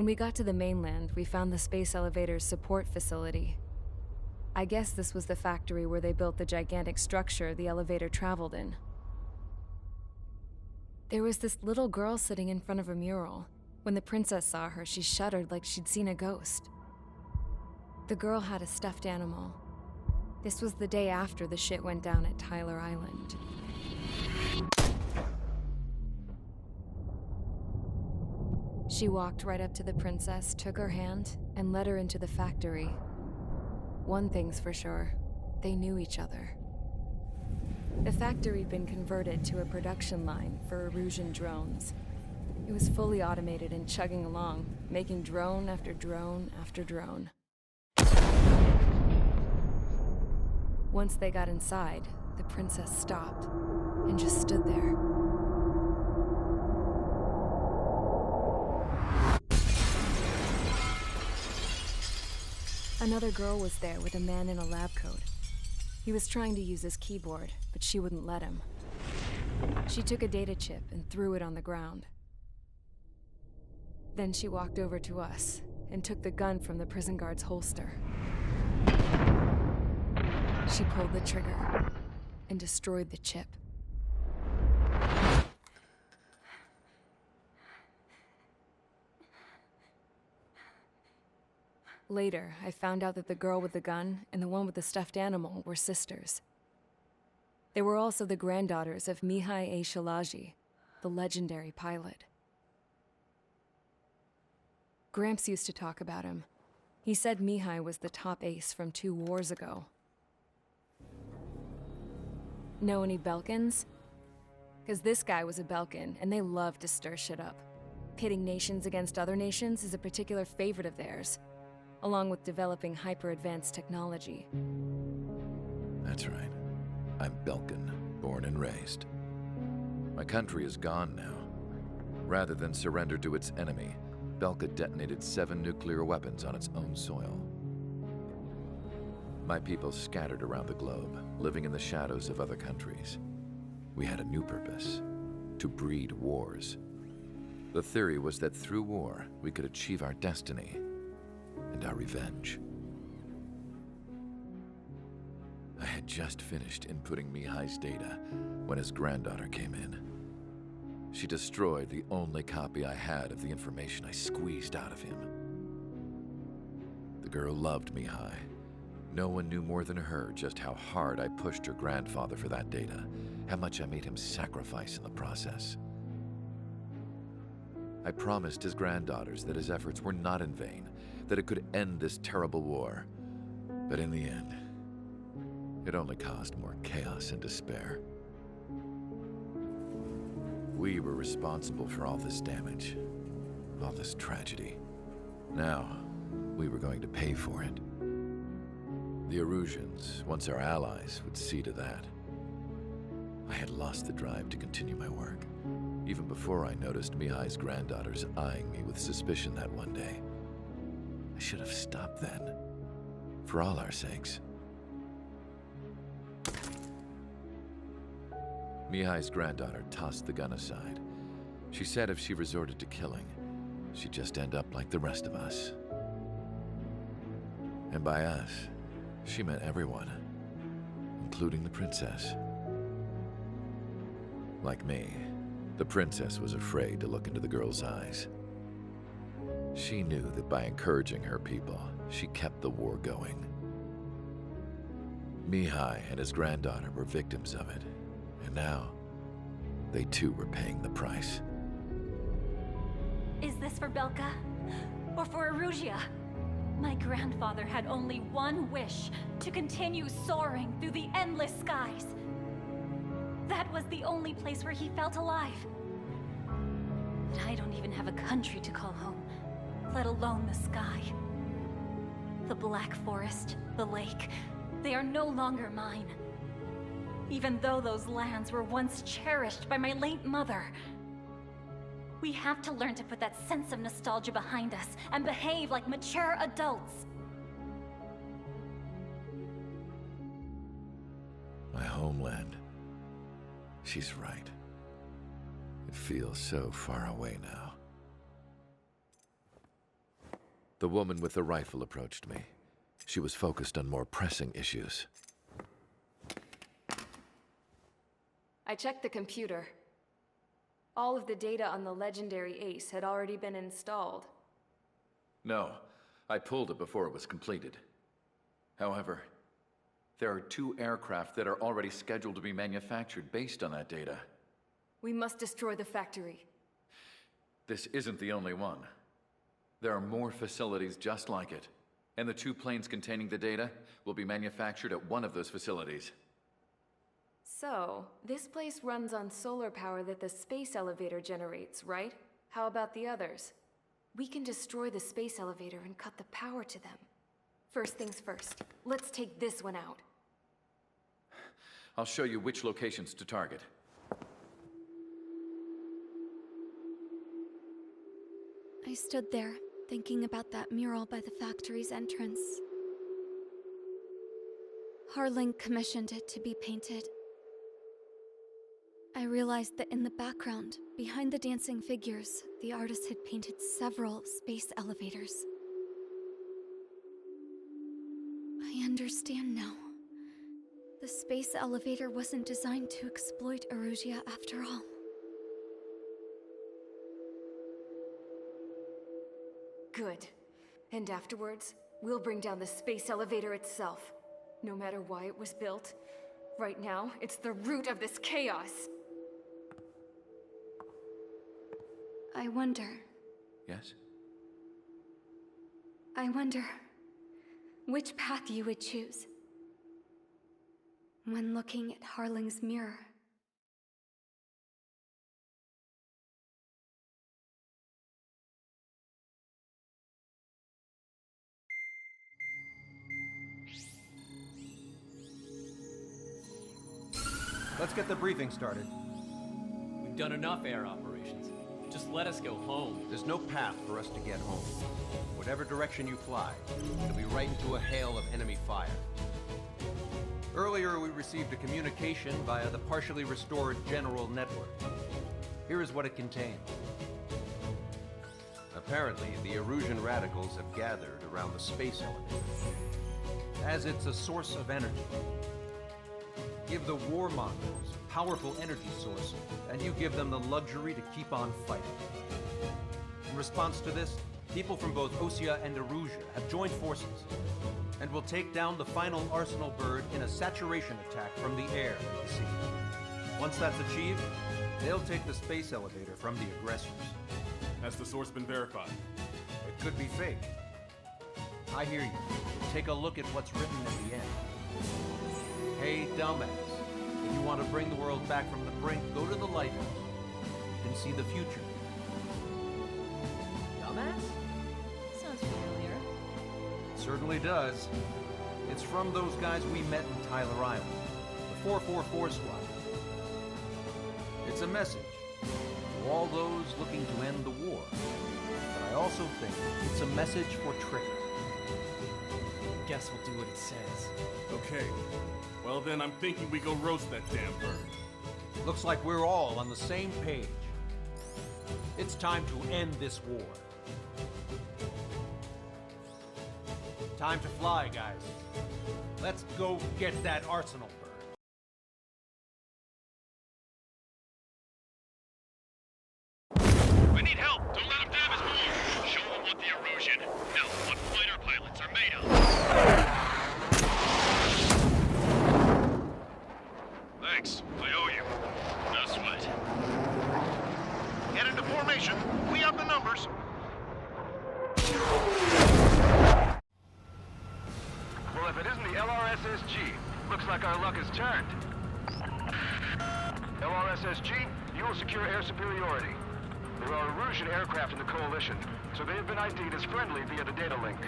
When we got to the mainland, we found the space elevator's support facility. I guess this was the factory where they built the gigantic structure the elevator traveled in. There was this little girl sitting in front of a mural. When the princess saw her, she shuddered like she'd seen a ghost. The girl had a stuffed animal. This was the day after the shit went down at Tyler Island. She walked right up to the princess, took her hand, and led her into the factory. One thing's for sure, they knew each other. The factory had been converted to a production line for Erusian drones. It was fully automated and chugging along, making drone after drone after drone. Once they got inside, the princess stopped and just stood there. Another girl was there with a man in a lab coat. He was trying to use his keyboard, but she wouldn't let him. She took a data chip and threw it on the ground. Then she walked over to us and took the gun from the prison guard's holster. She pulled the trigger and destroyed the chip. Later, I found out that the girl with the gun and the one with the stuffed animal were sisters. They were also the granddaughters of Mihai A. Shalaji, the legendary pilot. Gramps used to talk about him. He said Mihai was the top ace from 2 wars ago. Know any Belkans? Because this guy was a Belkan, and they love to stir shit up. Pitting nations against other nations is a particular favorite of theirs, along with developing hyper-advanced technology. That's right. I'm Belkan, born and raised. My country is gone now. Rather than surrender to its enemy, Belka detonated 7 nuclear weapons on its own soil. My people scattered around the globe, living in the shadows of other countries. We had a new purpose: to breed wars. The theory was that through war, we could achieve our destiny and our revenge. I had just finished inputting Mihai's data when his granddaughter came in. She destroyed the only copy I had of the information I squeezed out of him. The girl loved Mihai. No one knew more than her just how hard I pushed her grandfather for that data, how much I made him sacrifice in the process. I promised his granddaughters that his efforts were not in vain, that it could end this terrible war. But in the end, it only caused more chaos and despair. We were responsible for all this damage, all this tragedy. Now, we were going to pay for it. The Erusians, once our allies, would see to that. I had lost the drive to continue my work, even before I noticed Mihai's granddaughters eyeing me with suspicion that one day. I should have stopped then, for all our sakes. Mihai's granddaughter tossed the gun aside. She said if she resorted to killing, she'd just end up like the rest of us. And by us, she meant everyone, including the princess. Like me, the princess was afraid to look into the girl's eyes. She knew that by encouraging her people, she kept the war going. Mihai and his granddaughter were victims of it, and now, they too were paying the price. Is this for Belka? Or for Erusia? My grandfather had only one wish: to continue soaring through the endless skies. That was the only place where he felt alive. But I don't even have a country to call home, let alone the sky. The Black Forest, the lake, they are no longer mine. Even though those lands were once cherished by my late mother. We have to learn to put that sense of nostalgia behind us and behave like mature adults. My homeland. She's right. It feels so far away now. The woman with the rifle approached me. She was focused on more pressing issues. I checked the computer. All of the data on the legendary Ace had already been installed. No, I pulled it before it was completed. However, there are 2 aircraft that are already scheduled to be manufactured based on that data. We must destroy the factory. This isn't the only one. There are more facilities just like it, and the 2 planes containing the data will be manufactured at one of those facilities. So, this place runs on solar power that the space elevator generates, right? How about the others? We can destroy the space elevator and cut the power to them. First things first, let's take this one out. I'll show you which locations to target. I stood there, thinking about that mural by the factory's entrance. Harling commissioned it to be painted. I realized that in the background, behind the dancing figures, the artist had painted several space elevators. I understand now. The space elevator wasn't designed to exploit Erusia after all. Good. And afterwards, we'll bring down the space elevator itself. No matter why it was built, right now, it's the root of this chaos. I wonder Yes? which path you would choose when looking at Harling's mirror. Let's get the briefing started. We've done enough air operations. Just let us go home. There's no path for us to get home. Whatever direction you fly, it'll be right into a hail of enemy fire. Earlier, we received a communication via the partially restored general network. Here is what it contained. Apparently, the Erusian radicals have gathered around the space elevator, as it's a source of energy. Give the warmongers a powerful energy source, and you give them the luxury to keep on fighting. In response to this, people from both Osea and Erusia have joined forces, and will take down the final Arsenal bird in a saturation attack from the air and the sea. Once that's achieved, they'll take the space elevator from the aggressors. Has the source been verified? It could be fake. I hear you. Take a look at what's written at the end. Hey, dumbass. If you want to bring the world back from the brink, go to the lighthouse. You can see the future. Dumbass? Sounds familiar. It certainly does. It's from those guys we met in Tyler Island, the 444 squad. It's a message to all those looking to end the war. But I also think it's a message for Tricker. Guess we'll do what it says. Okay. Well then, I'm thinking we go roast that damn bird. Looks like we're all on the same page. It's time to end this war. Time to fly, guys. Let's go get that Arsenal bird. We need help! Don't let them damage more! Show them what the Erusian, no, what fighter pilots are made of! Thanks, I owe you. No sweat. Get into formation. We have the numbers. Well, if it isn't the LRSSG, looks like our luck has turned. LRSSG, you will secure air superiority. There are Erusian aircraft in the Coalition, so they have been ID'd as friendly via the data link.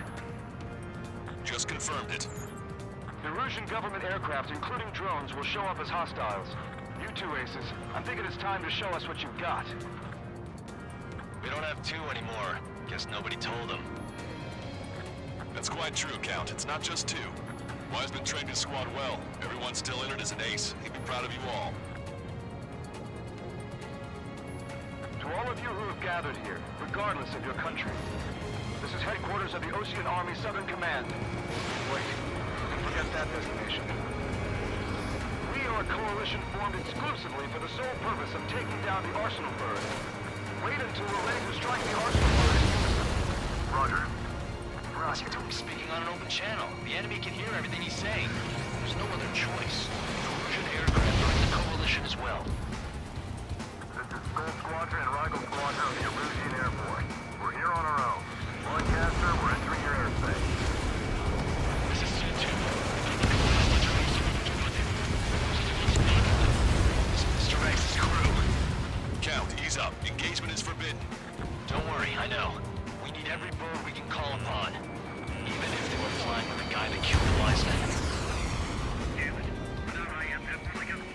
Just confirmed it. The Erusian government aircraft, including drones, will show up as hostiles. You two aces, I'm thinking it's time to show us what you've got. We don't have two anymore. Guess nobody told them. That's quite true, Count. It's not just two. Wiseman trained his squad well. Everyone's still in it as an ace. He'd be proud of you all. To all of you who have gathered here, regardless of your country, this is headquarters of the Ocean Army Southern Command. Wait, forget that destination. We are a coalition formed exclusively for the sole purpose of taking down the Arsenal bird. Wait until we're ready to strike the Arsenal bird in unison. Roger. Listen to him speaking on an open channel. The enemy can hear everything he's saying. There's no other choice. Erusian aircraft are in the coalition as well. This is Skull Squadron and Rival Squadron of the Erusian Air Force. We're here on our own. Broadcaster, we're entering your airspace. This is C2. Mr. Rex's crew. Count, ease up. Engagement is forbidden. Don't worry, I know. We need every bird we can call upon. Even if they were flying with the guy that killed Wiseman.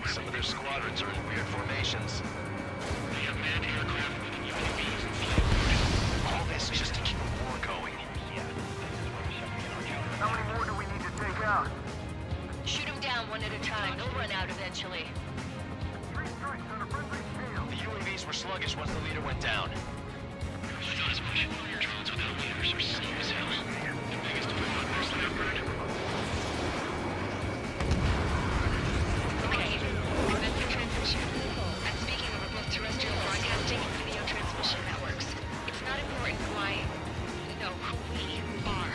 Some of their squadrons are in weird formations. They have manned aircraft with UAVs and flamethrowers. All this just to keep the war going. How many more do we need to take out? Shoot them down one at a time. They'll run out eventually. 3 strikes on a friendly scale. The UAVs were sluggish once the leader went down. I thought us pushing fire drones without leaders are slow as hell. The biggest equipment was Leopard. Okay, commence transmission. I'm speaking over both terrestrial broadcasting and video transmission networks. It's not important why... No, who we are.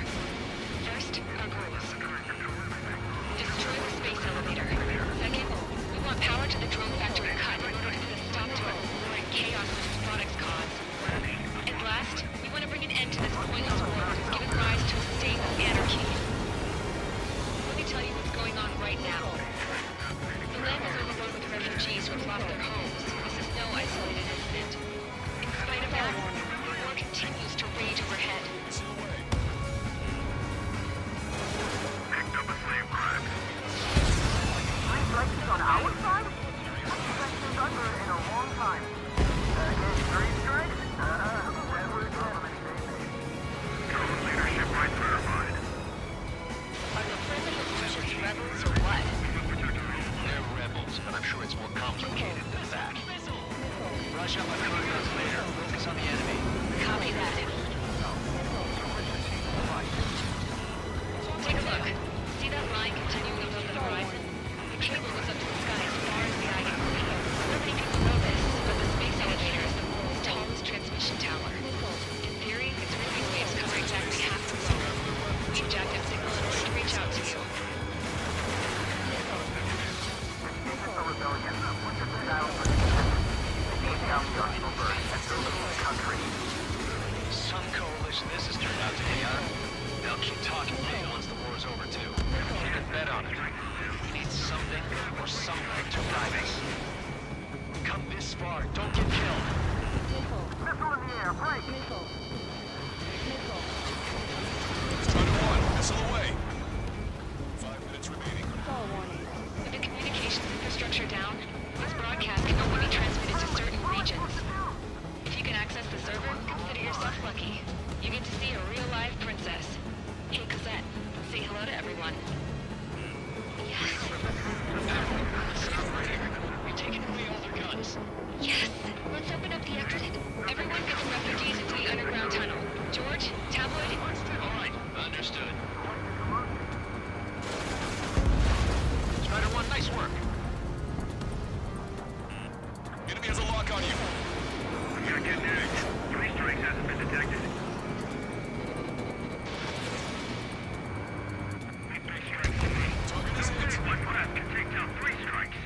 First, our goals. Destroy the space elevator. Second, we want power to the drone factory cut in order to put a stop to it war and chaos this products cause. And last, we want to bring an end to this pointless war that has given rise to a state of anarchy. Let me tell you what's going on right now. The land is overrun with refugees who have lost their homes. This is no isolated incident. In spite of that, the war continues to rage overhead. Picked up a slave drive. 3 strikes on our side? That's been under in a long time. Again, 3 strikes? Then we're Drone leadership right verified. Are the friendly rebels or what? They're rebels, but I'm sure it's more complicated than that. Rush out my crew guns later. Focus on the enemy. Copy that. Take a look. See that line continuing above the horizon? The cable goes up to the sky as far as the eye can see. Not many people know this, but the space elevator is the world's tallest transmission tower. In theory, its radio waves cover exactly half the globe. We've jacked up signal in order to reach out to you. The rebellion. What's your style for take down the Arsenal bird and the little country? Some coalition this has turned out to be, huh? They'll keep talking big once the war's over, too. You can bet on it. We need something or someone to guide us. Come this far, don't get killed. Missile in the air, break! Strider 1, missile away. 5 minutes remaining. With the communications infrastructure down, this broadcast can only be transmitted to certain regions. If you can access the server, consider yourself lucky. You get to see a real-life princess. Hey, Cosette, say hello to everyone. Yes. Stop right here. We're taking away all their guns. Yes. Let's open up the exit. Everyone get the refugees into the underground tunnel. George, Tabloid... All right, understood. Strider 1, nice work. Enemy has a lock on you. You're getting edge. 3 strikes hasn't been detected. Target is hit. One blast can take down 3 strikes.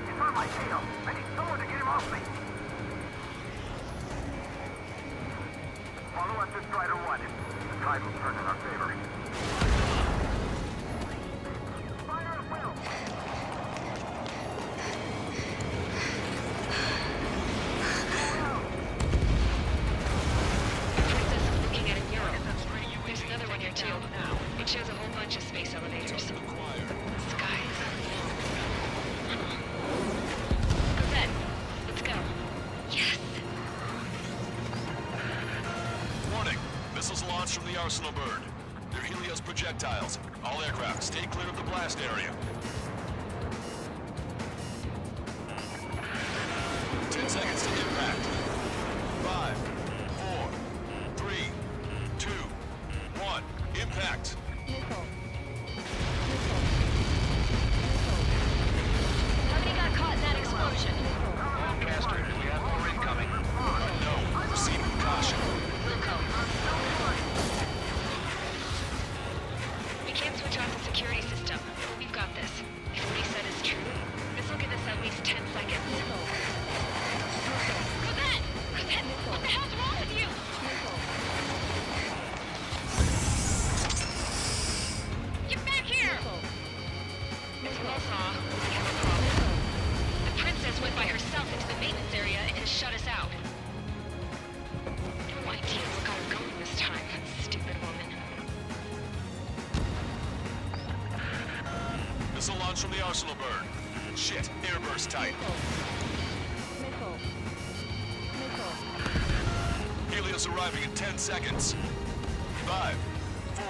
He's on my tail. I need someone to get him off me. Follow us to Strider 1. The tide will turn in our favor. Fire at will. Princess is looking at a mural. There's another one here, too. It shows a whole bunch of space elevators. Skies. Cosette, let's go. Yes! Warning. Missiles launched from the Arsenal bird. They're Helios projectiles. All aircraft, stay clear of the blast area. 10 seconds to impact. arsenal burn. Shit, airburst tight. Helios arriving in 10 seconds. 5, 4,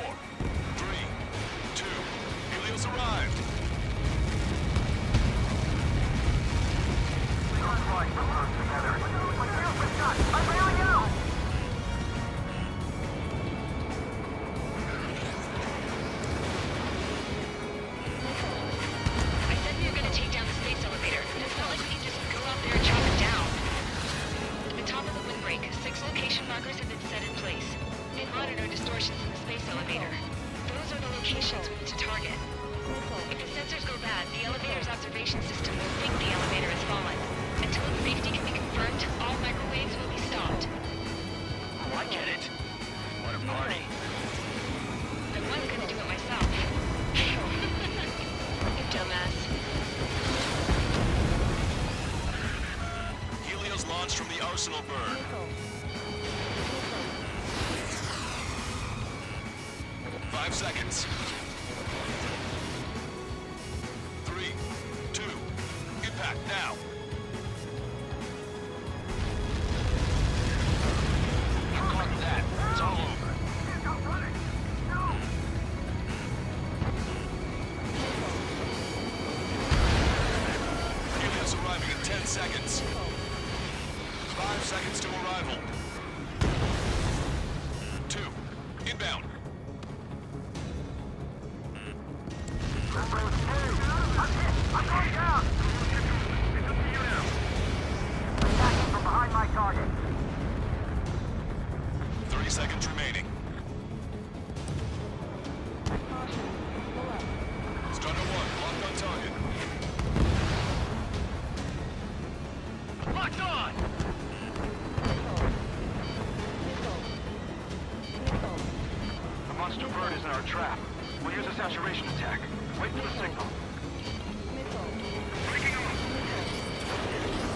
3, 2. Helios arrived. I'm bailing out! I said we were gonna take down the space elevator, and it's not like we can just go out there and chop it down. At the top of the windbreak, 6 location markers have been set in place. They monitor distortions in the space elevator. Those are the locations we need to target. If the sensors go bad, the elevator's observation system will think the elevator has fallen. Until its safety can be confirmed, all microwaves will be stopped. Oh, I get it. What a party. I was gonna do it myself. You dumbass. Helios launched from the arsenal burn. Five seconds. 3, 2, impact now. You caught that. It's all over. Helios arriving in 10 seconds. 5 seconds to arrival. 2, inbound. I'm going down! It's up to you now. Attacking from behind my target. 30 seconds remaining. Strider 1, locked on target. Locked on! The monster bird is in our trap. We'll use a saturation attack. Wait for the signal.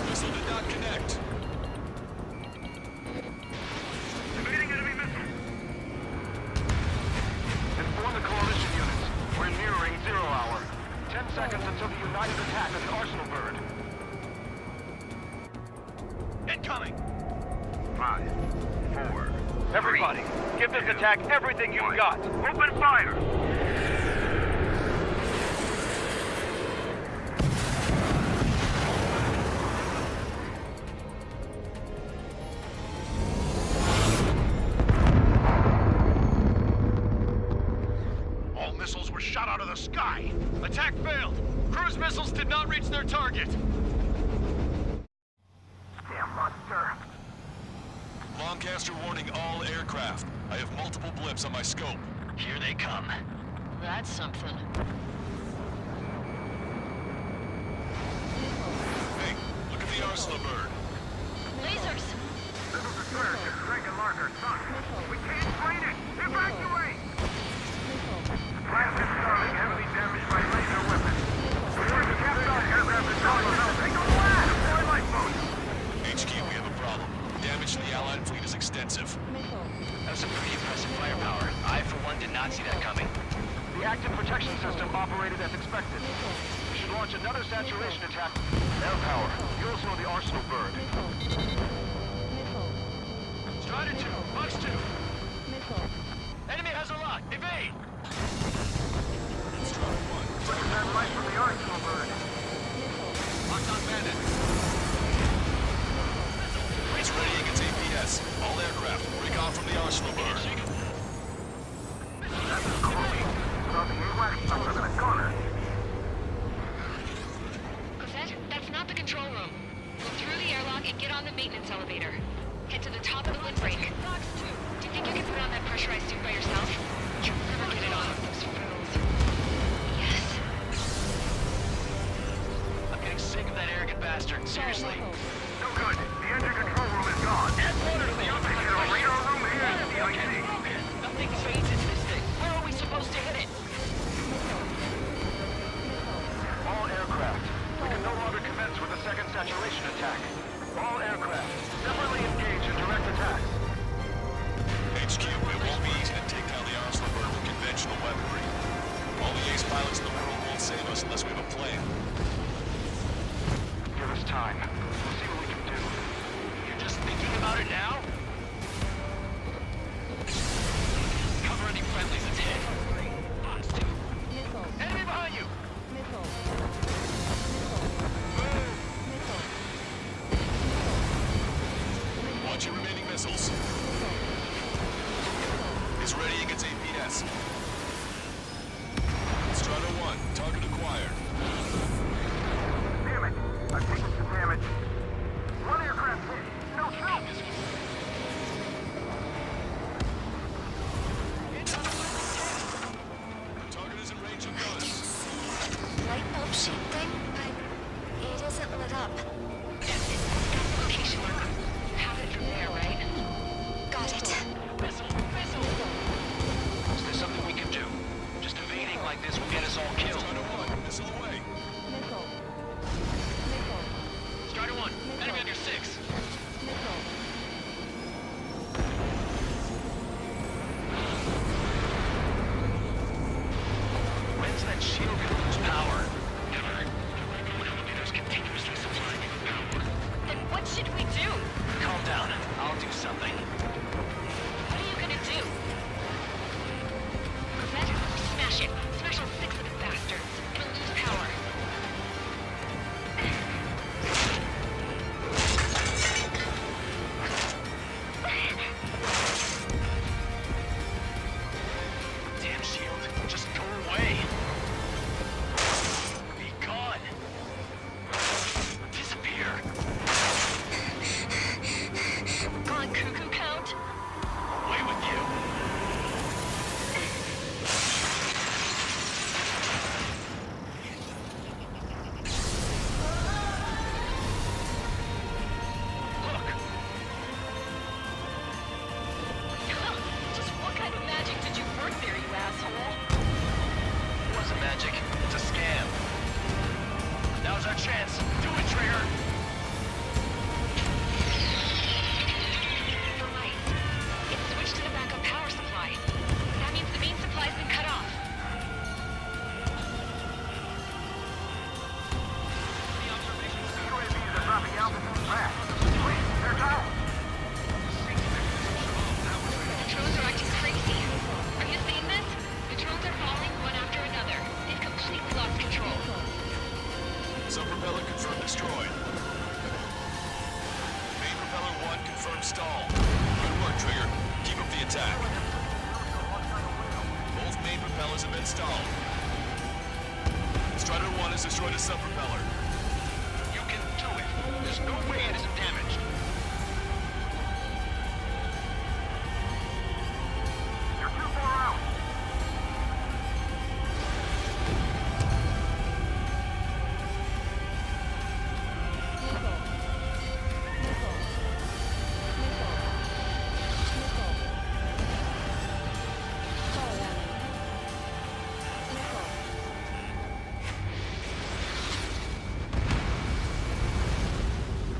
Missile did not connect. Evading enemy missile. Inform the coalition units. We're nearing 0 hour. 10 seconds until the united attack of the arsenal bird. Incoming! 5, 4. Everybody, give this attack everything you've got. Open fire! All missiles were shot out of the sky. Attack failed. Cruise missiles did not reach their target. Damn monster. Lancaster warning all aircraft. I have multiple blips on my scope. Here they come. That's something. Hey, look at the arsenal bird. Lasers! This is the surge at Dragon Larger, son. We can't fight it! Evacuate! Blast is starting, heavily damaged by laser weapons. We're to capture our aircraft and calling them out. They go blast! Deploy lifeboats! HQ, we have a problem. Damage to the Allied fleet is extensive. That's some pretty impressive firepower. I, for one, did not see that coming. The active protection system operated as expected. We should launch another saturation attack. Air power. You also know the arsenal bird. Strider 2, Fox 2. Enemy has a lock. Evade! Strider 1. Second-hand light from the arsenal bird. Locked on bandit. It's readying its APS. All aircraft, recon from the arsenal bird. That's a close. Without the AWACS, I'm in a corner. Cosette, that's not the control room. Go through the airlock and get on the maintenance elevator. Head to the top of the windbreak. Fox 2. Do you think you can put on that pressurized suit by yourself? You'll never get it on with those fools. Yes. I'm getting sick of that arrogant bastard. Seriously. No good. The engine control room is gone. Add water to the They get a radar room here at the Okay, IC. broken. Nothing fades into this thing. Where are we supposed to hit it? All aircraft. We can no longer commence with the second saturation attack. All aircraft, separately engage in direct attacks. Got it. Missile! Missile! Is there something we can do? Just evading like this will get us all killed. Strider 1, missile away. Strider 1, enemy on your 6. When's that shield gonna lose power? Never. When elevators continuously supplying you with power. Then what should we do? Calm down. I'll do something. What are you gonna do? Commander, smash it. Smash all 6 of the bastards. It'll lose power. Damn shield. Just go away. Be gone. Disappear. Gone cuckoo count? Away with you. Look. Just what kind of magic did you work there, you asshole? It wasn't magic. It's a scam. Now's our chance. Do it, Trigger. The lights. It's switched to the backup power supply. That means the main supply's been cut off. UAVs are dropping altitude fast. Wait, they're down. The drones are acting crazy. Are you seeing this? The drones are falling one after another. They've completely lost control. Sub-propeller confirmed destroyed. Main propeller 1 confirmed stall. Good work, Trigger. Keep up the attack. Both main propellers have been stalled. Strider 1 has destroyed a sub-propeller. You can do it. There's no way it isn't damaged. You're too far out.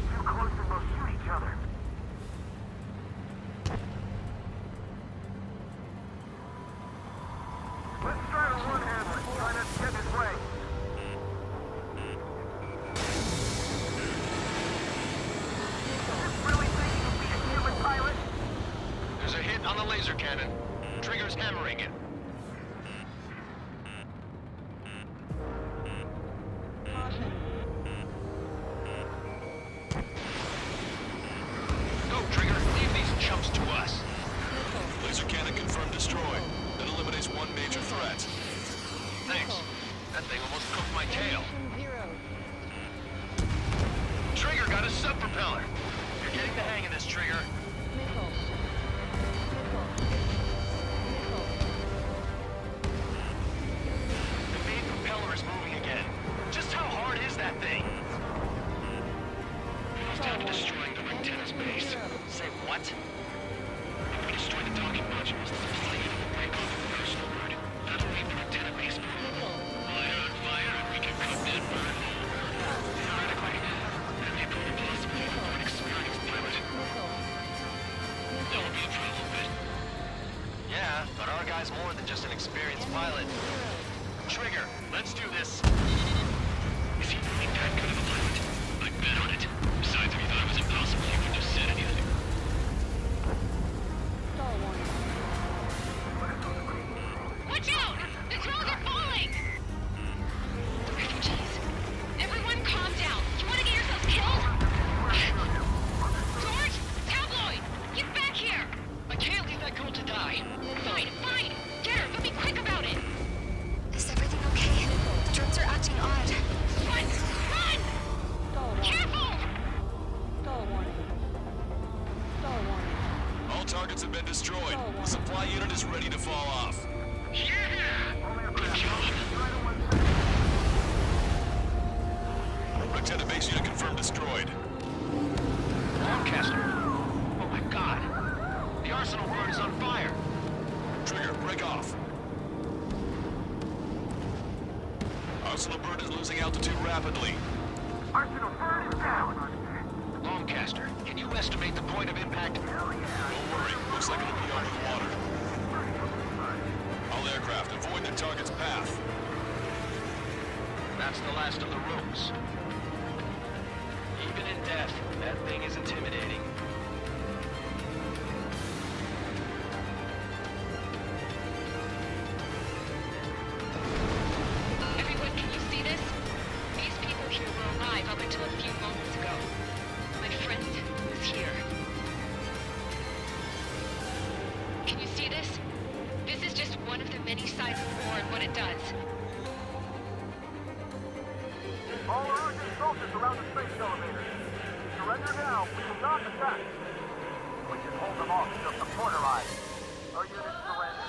Too close and they'll shoot each other. Let Strider 1 handle it. Try not to get in his way. You really think you can be a human pilot? There's a hit on the laser cannon. Trigger's hammering it. Go, Trigger. Leave these chumps to us. Laser cannon confirmed destroyed. That eliminates one major threat. Thanks. That thing almost cooked my tail. Trigger got a sub-propeller. You're getting the hang of this, Trigger. The main propeller is moving again. Just how hard is that thing? It was down to destroying the antenna's base. Say what? If we destroy the docking modules, the plane will break off the personal route. That'll leave the antenna base light on fire and we can cut that burn. Theoretically, that may prove impossible for an experienced pilot. That would be a problem, but... Yeah, but our guy's more than just an experienced pilot. Trigger, let's do this. Is he really that good of a pilot? I'd bet on it. Besides, if he thought it was impossible, he wouldn't have said anything. Watch out! The drones are falling! Refugees. Everyone calm down. You want to get yourselves killed? George! Tabloid! Get back here! I can't leave that girl to die. Fine, fine! Get her, but be quick about it! Is everything okay? The drones are acting odd. Run! Run! Careful! All targets have been destroyed. The supply unit is ready to fall off. Yeah! Good job. Lieutenant base unit confirmed destroyed. Lancaster. Oh my god. The arsenal bird is on fire. Trigger, break off. Arsenal bird is losing altitude rapidly. Arsenal bird is down. Longcaster, can you estimate the point of impact? Hell yeah. Don't worry, looks like it'll be over the water. All aircraft, avoid the target's path. That's the last of the rooms. Even in death, that thing is intimidating. Everyone, can you see this? These people here were alive up until a few moments ago. My friend was here. Can you see this? This is just one of the many sides of war and what it does. All Erusian soldiers around the space elevator. Surrender now. We will not attack. We can hold them off until the corner line. Our units surrender.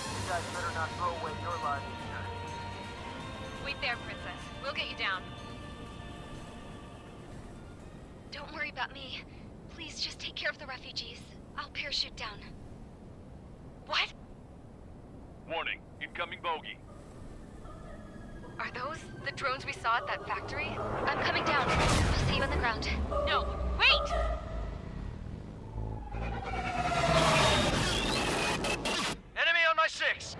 You guys better not throw away your lives either. Wait there, Princess. We'll get you down. Don't worry about me. Please just take care of the refugees. I'll parachute down. What? Warning, incoming bogey. Are those the drones we saw at that factory? I'm coming down. I'll see you on the ground. No, wait! Enemy on my 6!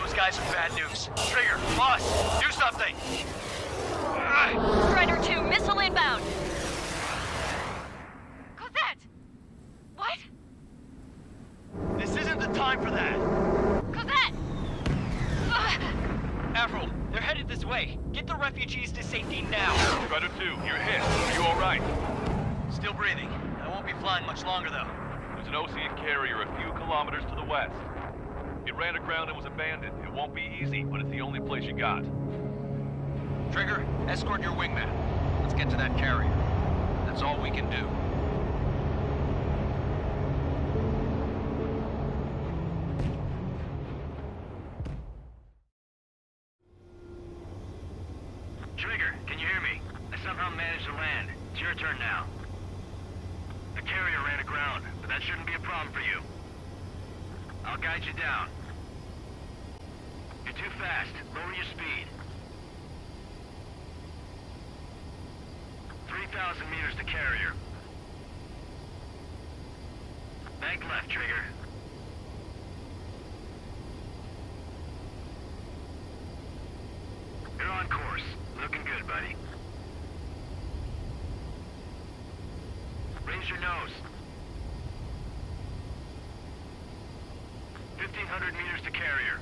Those guys are bad news. Trigger, boss, do something! Strider 2, missile inbound! Cosette! What? This isn't the time for that! Cosette! Avril, they're headed this way. Get the refugees to safety now. Strider 2, you're hit. Are you alright? Still breathing. I won't be flying much longer, though. There's an Ocean carrier a few kilometers to the west. It ran aground and was abandoned. It won't be easy, but it's the only place you got. Trigger, escort your wingman. Let's get to that carrier. That's all we can do. Trigger, can you hear me? I somehow managed to land. It's your turn now. The carrier ran aground, but that shouldn't be a problem for you. I'll guide you down. You're too fast. Lower your speed. 3,000 meters to carrier. Bank left, Trigger. You're on course. Looking good, buddy. Raise your nose. 1,500 meters to carrier.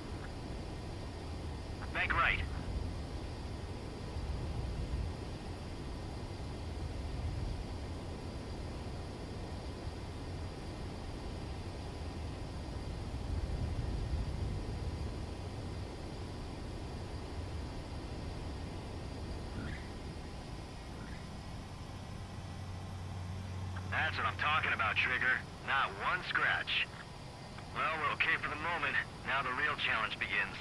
Bank right. That's what I'm talking about, Trigger. Not one scratch. Well, we're okay for the moment. Now the real challenge begins.